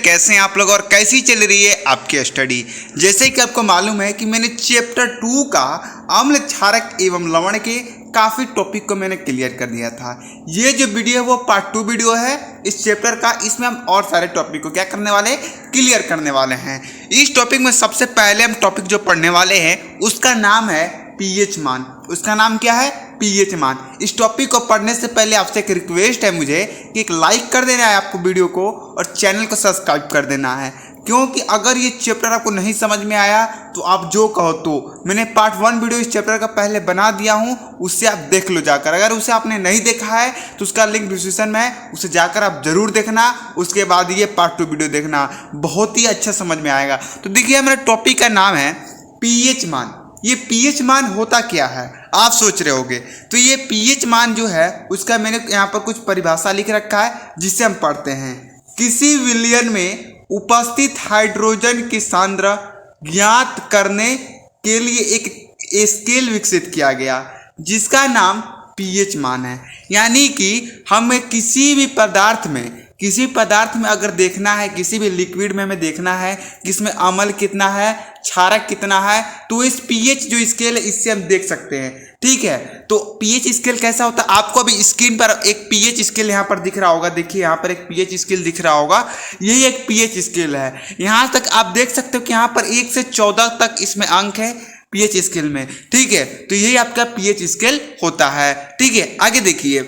कैसे हैं आप लोग और कैसी चल रही है आपकी स्टडी। जैसे कि आपको मालूम है कि मैंने चैप्टर 2 का अम्ल क्षारक एवं लवण के काफ़ी टॉपिक को मैंने क्लियर कर दिया था। ये जो वीडियो है वो पार्ट 2 वीडियो है इस चैप्टर का। इसमें हम और सारे टॉपिक को क्या करने वाले हैं, क्लियर करने वाले हैं। इस टॉपिक में सबसे पहले हम टॉपिक जो पढ़ने वाले हैं उसका नाम है पीएच मान। उसका नाम क्या है, पीएच मान। इस टॉपिक को पढ़ने से पहले आपसे एक रिक्वेस्ट है मुझे कि एक लाइक कर देना है आपको वीडियो को और चैनल को सब्सक्राइब कर देना है, क्योंकि अगर ये चैप्टर आपको नहीं समझ में आया तो आप जो कहो तो मैंने पार्ट 1 वीडियो इस चैप्टर का पहले बना दिया हूँ, उससे आप देख लो जाकर। अगर उसे आपने नहीं देखा है तो उसका लिंक डिस्क्रिप्शन में है, उसे जाकर आप जरूर देखना। उसके बाद ये पार्ट 2 वीडियो देखना, बहुत ही अच्छा समझ में आएगा। तो देखिए मेरा टॉपिक का नाम है पीएच मान। ये पीएच मान होता क्या है आप सोच रहे होगे। तो ये पीएच मान जो है उसका मैंने यहाँ पर कुछ परिभाषा लिख रखा है जिसे हम पढ़ते हैं। किसी विलयन में उपस्थित हाइड्रोजन की सांद्रता ज्ञात करने के लिए एक स्केल विकसित किया गया जिसका नाम पीएच मान है। यानी कि हमें किसी पदार्थ में अगर देखना है, किसी भी लिक्विड में हमें देखना है कि इसमें अम्ल कितना है, क्षारक कितना है, तो इस पीएच जो स्केल है इससे हम देख सकते हैं। ठीक है, तो पीएच स्केल कैसा होता है आपको अभी स्क्रीन पर एक पीएच स्केल यहाँ पर दिख रहा होगा। देखिए यहाँ पर एक पीएच स्केल दिख रहा होगा, यही एक पीएच स्केल है। यहाँ तक आप देख सकते हो कि यहाँ पर 1 से 14 तक इसमें अंक है पीएच स्केल में। ठीक है, तो यही आपका पीएच स्केल होता है। ठीक है, आगे देखिए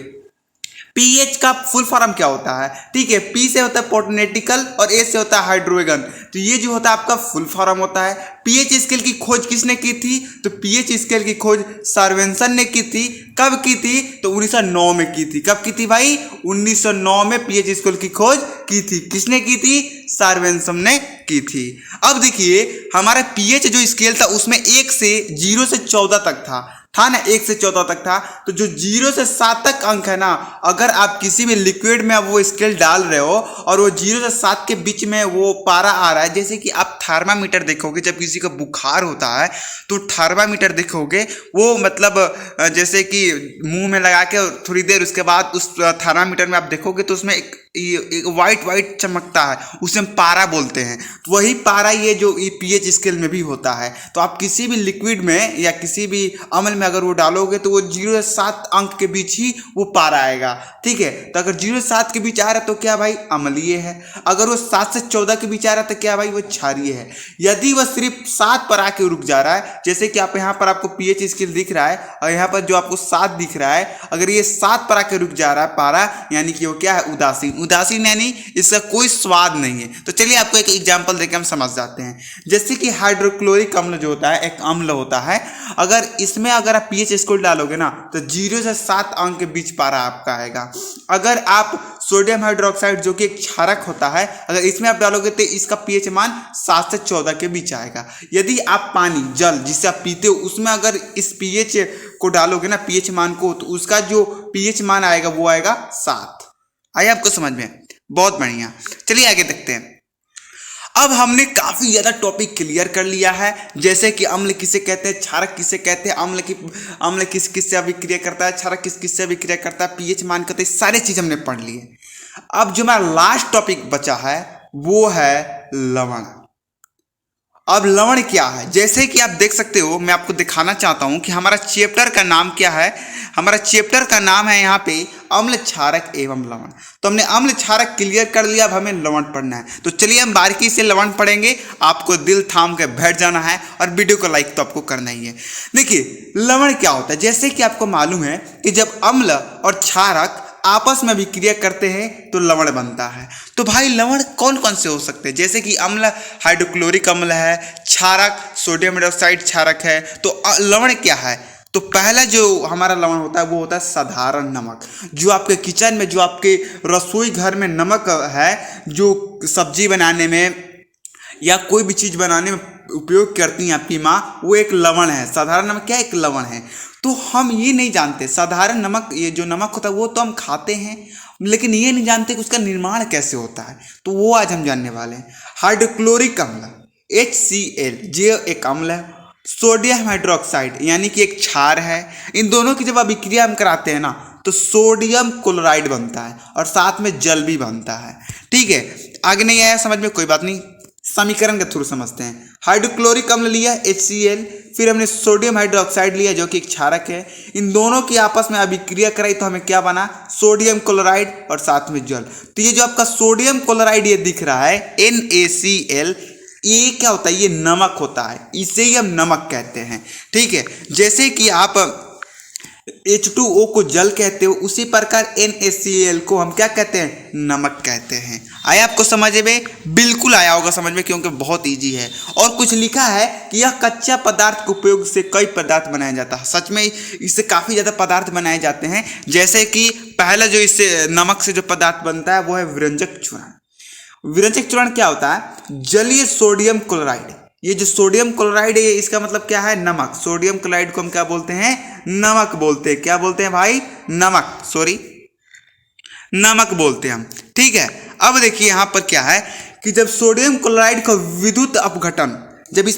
पीएच का फुल फॉर्म क्या होता है। ठीक है, पी से होता है पोर्टेनेटिकल और ए से होता है हाइड्रोजन। तो ये जो होता है आपका फुल फॉर्म होता है। पीएच स्केल की खोज किसने की थी, तो पीएच स्केल की खोज सर्वेंसन ने की थी। कब की थी, तो 1909 में की थी। कब की थी भाई, 1909 में पीएच स्केल की खोज की थी। किसने की थी, सर्वेंसन ने की थी। अब देखिए हमारा पीएच जो स्केल था उसमें 1 से 0 से 14 तक था ना, 1 से 14 तक था। तो जो 0 से 7 तक अंक है ना, अगर आप किसी भी लिक्विड में वो स्केल डाल रहे हो और वो 0 से 7 के बीच में वो पारा आ रहा है, जैसे कि आप थर्मामीटर देखोगे जब किसी का बुखार होता है तो थर्मामीटर देखोगे वो मतलब जैसे कि मुंह में लगा के थोड़ी देर उसके बाद उस थर्मामीटर में आप देखोगे तो उसमें एक वाइट चमकता है, उसे हम पारा बोलते हैं। तो वही पारा ये जो पीएच स्केल में भी होता है। तो आप किसी भी लिक्विड में या किसी भी अम्ल में अगर वो डालोगे तो वो 0 से 7 अंक के बीच ही वो पारा आएगा। ठीक है, तो अगर 0 से 7 के बीच आ रहा है तो क्या भाई, अम्लीय है। अगर वो 7 से 14 के बीच आ रहा है तो क्या भाई, वो क्षारीय है। यदि वह सिर्फ 7 पर आके रुक जा रहा है, जैसे कि आप यहाँ पर आपको पीएच स्केल दिख रहा है और यहाँ पर जो आपको 7 दिख रहा है, अगर ये 7 पर आके रुक जा रहा है पारा, यानी कि वो क्या है, उदासीन यानी इसका कोई स्वाद नहीं है। तो चलिए आपको एक एग्जांपल देकर हम समझ जाते हैं। जैसे कि हाइड्रोक्लोरिक अम्ल जो होता है, एक अम्ल होता है, अगर इसमें अगर आप पीएच स्केल डालोगे ना तो 0 से 7 अंक के बीच पारा आपका आएगा। अगर आप सोडियम हाइड्रोक्साइड जो कि एक क्षारक होता है, अगर इसमें आप डालोगे तो इसका पीएच मान 7 से 14 के बीच आएगा। यदि आप पानी, जल जिसे आप पीते हो, उसमें अगर इस पीएच को डालोगे ना, पीएच मान को, तो उसका जो पीएच मान आएगा वो आएगा 7। आइए आपको समझ में, बहुत बढ़िया। चलिए आगे देखते हैं। अब हमने काफी ज्यादा टॉपिक क्लियर कर लिया है, जैसे कि अम्ल किसे कहते हैं, क्षारक किसे कहते हैं, अम्ल किस किस से अभिक्रिया करता है, क्षारक किस किस से अभिक्रिया करता है, पीएच मान कहते हैं, सारी चीज हमने पढ़ ली है। अब जो हमारा लास्ट टॉपिक बचा है वो है लवण। अब लवण क्या है, जैसे कि आप देख सकते हो, मैं आपको दिखाना चाहता हूं कि हमारा चैप्टर का नाम क्या है। हमारा चैप्टर का नाम है यहाँ पे अम्ल क्षारक एवं लवण। तो हमने अम्ल क्षारक क्लियर कर लिया, अब हमें लवण पढ़ना है। तो चलिए हम बारीकी से लवण पढ़ेंगे। आपको दिल थाम के बैठ जाना है और वीडियो को लाइक तो आपको करना ही है। देखिए लवण क्या होता है, जैसे कि आपको मालूम है कि जब अम्ल और क्षारक आपस में अभिक्रिया करते हैं तो लवण बनता है। तो भाई लवण कौन कौन से हो सकते हैं, जैसे कि अम्ल हाइड्रोक्लोरिक अम्ल है, क्षारक सोडियम हाइड्रोक्साइड क्षारक है। तो लवण क्या है, तो पहला जो हमारा लवण होता है वो होता है साधारण नमक। जो आपके किचन में, जो आपके रसोई घर में नमक है, जो सब्जी बनाने में या कोई भी चीज़ बनाने में उपयोग करती हैं आपकी माँ, वो एक लवण है। साधारण नमक क्या है, एक लवण है। तो हम ये नहीं जानते साधारण नमक, ये जो नमक होता है वो तो हम खाते हैं, लेकिन ये नहीं जानते कि उसका निर्माण कैसे होता है। तो वो आज हम जानने वाले हैं। हाइड्रोक्लोरिक अम्ल HCl जो एक अम्ल है, सोडियम हाइड्रोक्साइड यानी कि एक क्षार है। इन दोनों की जब अभिक्रिया हम कराते हैं ना तो सोडियम क्लोराइड बनता है और साथ में जल भी बनता है। ठीक है, आगे नहीं आया समझ में, कोई बात नहीं, समीकरण के थ्रू समझते हैं। हाइड्रोक्लोरिक अम्ल लिया HCl, फिर हमने सोडियम हाइड्रोक्साइड लिया जो कि एक क्षारक है। इन दोनों की आपस में अभिक्रिया कराई तो हमें क्या बना, सोडियम क्लोराइड और साथ में जल। तो ये जो आपका सोडियम क्लोराइड ये दिख रहा है NaCl, ये क्या होता है, ये नमक होता है, इसे ही हम नमक कहते हैं। ठीक है, जैसे कि आप H2O को जल कहते हो, उसी प्रकार NaCl को हम क्या कहते हैं, नमक कहते हैं। आया आपको समझ में, बिल्कुल आया होगा समझ में, क्योंकि बहुत इजी है। और कुछ लिखा है कि यह कच्चा पदार्थ के उपयोग से कई पदार्थ बनाया जाता है। सच में इससे काफ़ी ज़्यादा पदार्थ बनाए जाते हैं। जैसे कि पहला जो इससे नमक से जो पदार्थ बनता है वो है विरंजक चूर्ण। विरंजक चूर्ण क्या होता है, जलीय सोडियम क्लोराइड। ये जो सोडियम क्लोराइड है इसका मतलब क्या है, नमक। सोडियम क्लोराइड को हम क्या बोलते हैं, नमक बोलते हैं। क्या बोलते हैं भाई, नमक, सॉरी नमक बोलते हैं हम। ठीक है, अब देखिए यहाँ पर क्या है कि जब सोडियम क्लोराइड का विद्युत अपघटन, जब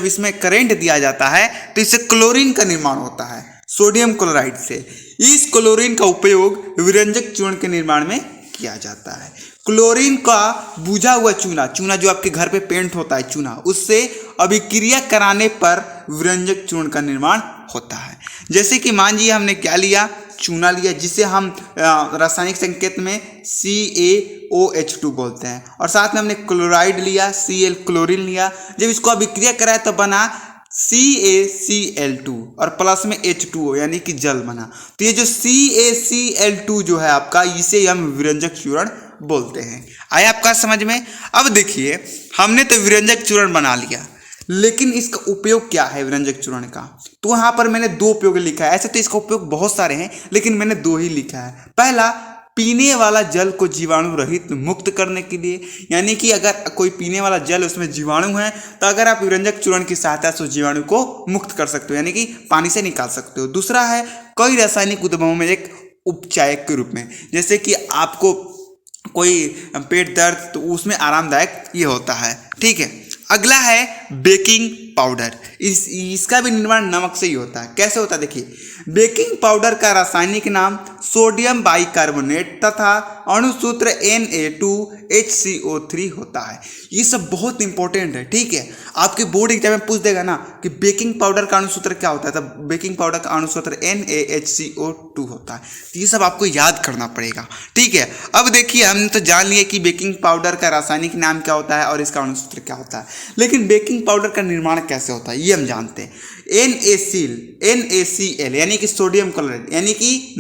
इसमें करंट दिया जाता है तो इससे क्लोरीन का निर्माण होता है सोडियम क्लोराइड से। इस क्लोरीन का उपयोग विरंजक चूर्ण के निर्माण में किया जाता है। क्लोरीन का बुझा हुआ चूना जो आपके घर पे पेंट होता है चूना, उससे अभिक्रिया कराने पर विरंजक चूर्ण का निर्माण होता है। जैसे कि मान लीजिए हमने क्या लिया, चूना लिया, जिसे हम रासायनिक संकेत में CaOH2 बोलते हैं, और साथ में हमने क्लोराइड लिया Cl, क्लोरीन लिया। जब इसको अभिक्रिया कराया तो बना CaCl2 और प्लस में H2O यानी कि जल बना। तो ये जो CaCl2 जो है आपका, इसे हम विरंजक चूर्ण बोलते हैं। आया आपका समझ में। अब देखिए हमने तो विरंजक चूर्ण बना लिया, लेकिन इसका उपयोग क्या है विरंजक चूर्ण का, तो यहाँ पर मैंने 2 उपयोग लिखा है। ऐसे तो इसका उपयोग बहुत सारे हैं, लेकिन मैंने 2 ही लिखा है। पहला, पीने वाला जल को जीवाणु रहित मुक्त करने के लिए, यानी कि अगर कोई पीने वाला जल उसमें जीवाणु है तो अगर आप विरंजक चूर्ण की सहायता से उस जीवाणु को मुक्त कर सकते हो, यानी कि पानी से निकाल सकते हो। दूसरा है कई रासायनिक उद्यमों में एक उपचायक के रूप में, जैसे कि आपको कोई पेट दर्द, तो उसमें आरामदायक ये होता है। ठीक है, अगला है बेकिंग पाउडर। इसका भी निर्माण नमक से ही होता है। कैसे होता है देखिए, बेकिंग पाउडर का रासायनिक नाम सोडियम बाइकार्बोनेट तथा अणुसूत्र Na2HCO3 होता है। ये सब बहुत इंपॉर्टेंट है। ठीक है, आपके बोर्ड एग्जाम में पूछ देगा ना कि बेकिंग पाउडर का अणुसूत्र क्या होता है, तब बेकिंग पाउडर का अणुसूत्र NaHCO2 होता है। तो ये सब आपको याद करना पड़ेगा। ठीक है, अब देखिए हमने तो जान लिया कि बेकिंग पाउडर का रासायनिक नाम क्या होता है और इसका अणुसूत्र क्या होता है, लेकिन बेकिंग पाउडर का निर्माण कैसे होता है ये हम जानते हैं। NaCl यानी कि सोडियम क्लोराइड यानी कि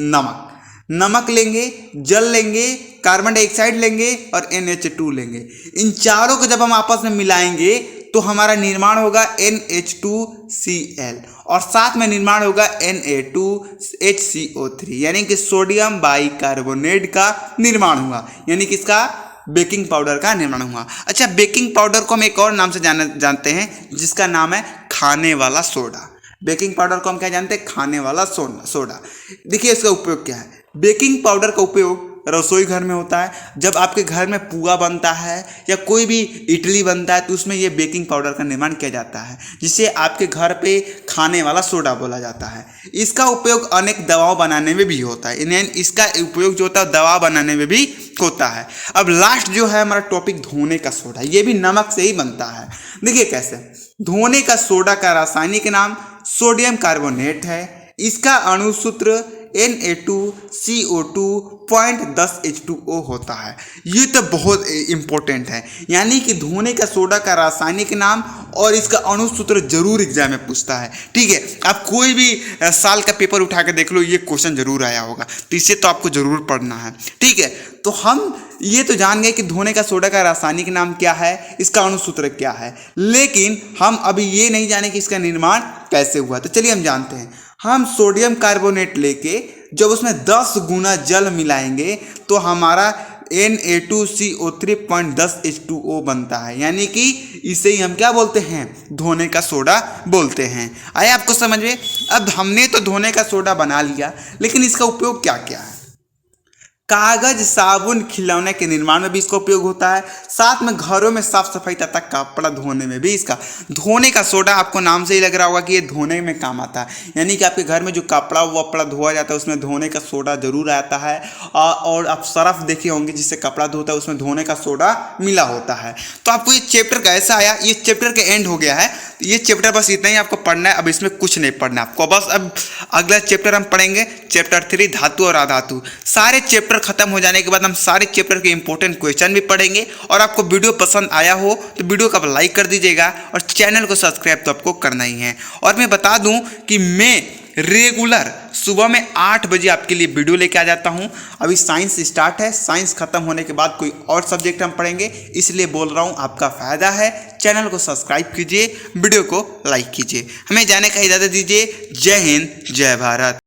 नमक लेंगे, जल लेंगे, कार्बन डाइऑक्साइड लेंगे और NH2 लेंगे। इन चारों को जब हम आपस में मिलाएंगे तो हमारा निर्माण होगा NH2Cl और साथ में निर्माण होगा Na2HCO3 यानी कि सोडियम बाइकार्बोनेट का निर्माण हुआ, यानी कि इसका बेकिंग पाउडर का निर्माण हुआ। अच्छा, बेकिंग पाउडर को हम एक और नाम से जानते हैं जिसका नाम है खाने वाला सोडा। बेकिंग पाउडर को हम क्या जानते हैं, खाने वाला सोडा। देखिए इसका उपयोग क्या है। बेकिंग पाउडर का उपयोग रसोई घर में होता है। जब आपके घर में पुआ बनता है या कोई भी इडली बनता है तो उसमें ये बेकिंग पाउडर का निर्माण किया जाता है, जिसे आपके घर पे खाने वाला सोडा बोला जाता है। इसका उपयोग अनेक दवाओं बनाने में भी होता है। इसका उपयोग जो होता है दवा बनाने में भी होता है। अब लास्ट जो है हमारा टॉपिक धोने का सोडा, ये भी नमक से ही बनता है। देखिए कैसे, धोने का सोडा का रासायनिक नाम सोडियम कार्बोनेट है। इसका अणुसूत्र Na2CO2.10H2O होता है। ये तो बहुत इंपॉर्टेंट है, यानी कि धोने का सोडा का रासायनिक नाम और इसका अणुसूत्र जरूर एग्जाम में पूछता है। ठीक है, आप कोई भी साल का पेपर उठा के देख लो, ये क्वेश्चन जरूर आया होगा, तो इसे तो आपको जरूर पढ़ना है। ठीक है, तो हम ये तो जान गए कि धोने का सोडा का रासायनिक नाम क्या है, इसका अणुसूत्र क्या है, लेकिन हम अभी ये नहीं जाने कि इसका निर्माण कैसे हुआ। तो चलिए हम जानते हैं। हम सोडियम कार्बोनेट लेके जब उसमें 10 गुना जल मिलाएंगे तो हमारा Na2CO3.10H2O बनता है, यानी कि इसे ही हम क्या बोलते हैं, धोने का सोडा बोलते हैं। आया आपको समझ में। अब हमने तो धोने का सोडा बना लिया, लेकिन इसका उपयोग क्या क्या है। कागज, साबुन, खिलौने के निर्माण में भी इसका उपयोग होता है। साथ में घरों में साफ सफाई तथा कपड़ा धोने में भी इसका, धोने का सोडा आपको नाम से ही लग रहा होगा कि ये धोने में काम आता है, यानी कि आपके घर में जो कपड़ा वपड़ा धोआ जाता है उसमें धोने का सोडा जरूर आता है। और आप सरफ देखे होंगे जिससे कपड़ा धोता है, उसमें धोने का सोडा मिला होता है। तो आपको ये चैप्टर कैसा आया, ये चैप्टर के एंड हो गया है। ये चैप्टर बस इतना ही आपको पढ़ना है, अब इसमें कुछ नहीं पढ़ना आपको। बस अब अगला चैप्टर हम पढ़ेंगे चैप्टर 3 धातु और अधातु। सारे चैप्टर खत्म हो जाने के बाद हम सारे चैप्टर के इंपॉर्टेंट क्वेश्चन भी पढ़ेंगे। और आपको वीडियो पसंद आया हो तो वीडियो को आप लाइक कर दीजिएगा और चैनल को सब्सक्राइब तो आपको करना ही है। और मैं बता दूं कि मैं रेगुलर सुबह में 8 बजे आपके लिए वीडियो लेके आ जाता हूं। अभी साइंस स्टार्ट है, साइंस खत्म होने के बाद कोई और सब्जेक्ट हम पढ़ेंगे, इसलिए बोल रहा हूं आपका फायदा है। चैनल को सब्सक्राइब कीजिए, वीडियो को लाइक कीजिए। हमें जाने का इजाज़त दीजिए। जय हिंद, जय भारत।